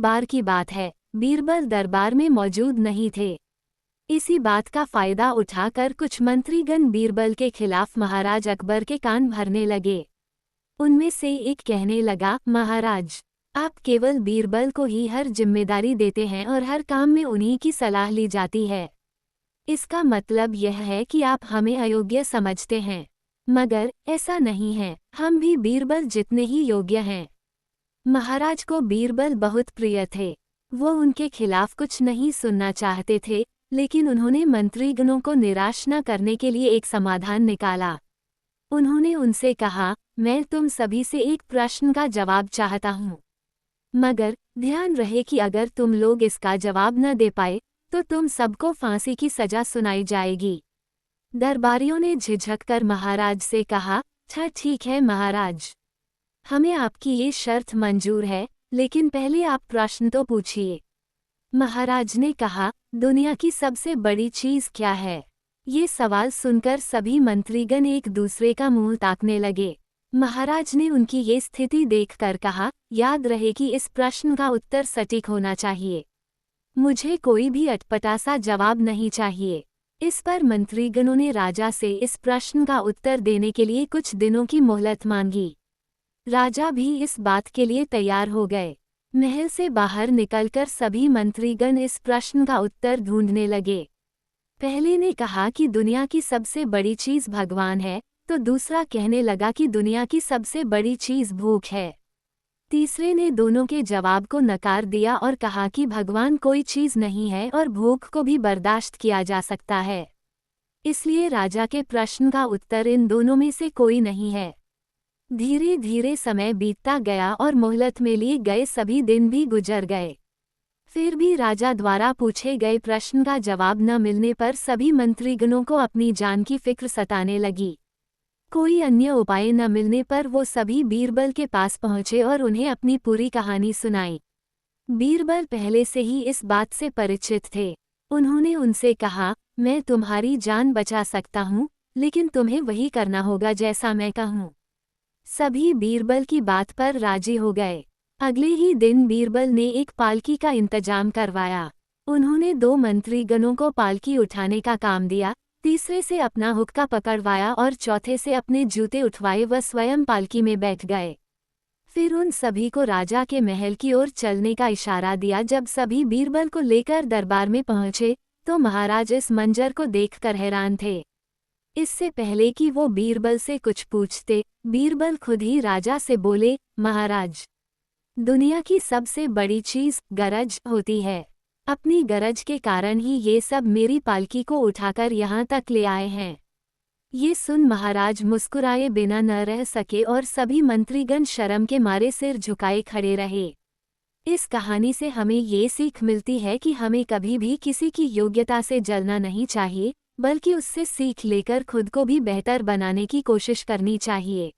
बार की बात है, बीरबल दरबार में मौजूद नहीं थे। इसी बात का फायदा उठाकर कुछ मंत्रीगण बीरबल के खिलाफ महाराज अकबर के कान भरने लगे। उनमें से एक कहने लगा, महाराज, आप केवल बीरबल को ही हर जिम्मेदारी देते हैं और हर काम में उन्हीं की सलाह ली जाती है। इसका मतलब यह है कि आप हमें अयोग्य समझते हैं। मगर ऐसा नहीं है, हम भी बीरबल जितने ही योग्य हैं। महाराज को बीरबल बहुत प्रिय थे। वो उनके खिलाफ कुछ नहीं सुनना चाहते थे, लेकिन उन्होंने मंत्रीगणों को निराश न करने के लिए एक समाधान निकाला। उन्होंने उनसे कहा, मैं तुम सभी से एक प्रश्न का जवाब चाहता हूँ, मगर ध्यान रहे कि अगर तुम लोग इसका जवाब न दे पाए तो तुम सबको फांसी की सजा सुनाई जाएगी। दरबारियों ने झिझक कर महाराज से कहा, अच्छा ठीक है महाराज, हमें आपकी ये शर्त मंजूर है, लेकिन पहले आप प्रश्न तो पूछिए। महाराज ने कहा, दुनिया की सबसे बड़ी चीज़ क्या है? ये सवाल सुनकर सभी मंत्रीगण एक दूसरे का मुंह ताकने लगे। महाराज ने उनकी ये स्थिति देखकर कहा, याद रहे कि इस प्रश्न का उत्तर सटीक होना चाहिए। मुझे कोई भी अटपटा सा जवाब नहीं चाहिए। इस पर मंत्रीगणों ने राजा से इस प्रश्न का उत्तर देने के लिए कुछ दिनों की मोहलत मांगी। राजा भी इस बात के लिए तैयार हो गए। महल से बाहर निकलकर सभी मंत्रीगण इस प्रश्न का उत्तर ढूंढने लगे। पहले ने कहा कि दुनिया की सबसे बड़ी चीज़ भगवान है, तो दूसरा कहने लगा कि दुनिया की सबसे बड़ी चीज़ भूख है। तीसरे ने दोनों के जवाब को नकार दिया और कहा कि भगवान कोई चीज़ नहीं है और भूख को भी बर्दाश्त किया जा सकता है। इसलिए राजा के प्रश्न का उत्तर इन दोनों में से कोई नहीं है। धीरे धीरे समय बीतता गया और मोहलत में लिए गए सभी दिन भी गुजर गए। फिर भी राजा द्वारा पूछे गए प्रश्न का जवाब न मिलने पर सभी मंत्रीगणों को अपनी जान की फिक्र सताने लगी। कोई अन्य उपाय न मिलने पर वो सभी बीरबल के पास पहुंचे और उन्हें अपनी पूरी कहानी सुनाई। बीरबल पहले से ही इस बात से परिचित थे। उन्होंने उनसे कहा, मैं तुम्हारी जान बचा सकता हूँ, लेकिन तुम्हें वही करना होगा जैसा मैं कहूँ। सभी बीरबल की बात पर राजी हो गए। अगले ही दिन बीरबल ने एक पालकी का इंतजाम करवाया। उन्होंने 2 मंत्रीगणों को पालकी उठाने का काम दिया, तीसरे से अपना हुक्का पकड़वाया और चौथे से अपने जूते उठवाए व स्वयं पालकी में बैठ गए। फिर उन सभी को राजा के महल की ओर चलने का इशारा दिया। जब सभी बीरबल को लेकर दरबार में पहुंचे तो महाराज इस मंजर को देखकर हैरान थे। इससे पहले कि वो बीरबल से कुछ पूछते, बीरबल खुद ही राजा से बोले, महाराज, दुनिया की सबसे बड़ी चीज़ गरज होती है। अपनी गरज के कारण ही ये सब मेरी पालकी को उठाकर यहाँ तक ले आए हैं। ये सुन महाराज मुस्कुराए बिना न रह सके और सभी मंत्रीगण शर्म के मारे सिर झुकाए खड़े रहे। इस कहानी से हमें ये सीख मिलती है कि हमें कभी भी किसी की योग्यता से जलना नहीं चाहिए, बल्कि उससे सीख लेकर खुद को भी बेहतर बनाने की कोशिश करनी चाहिए।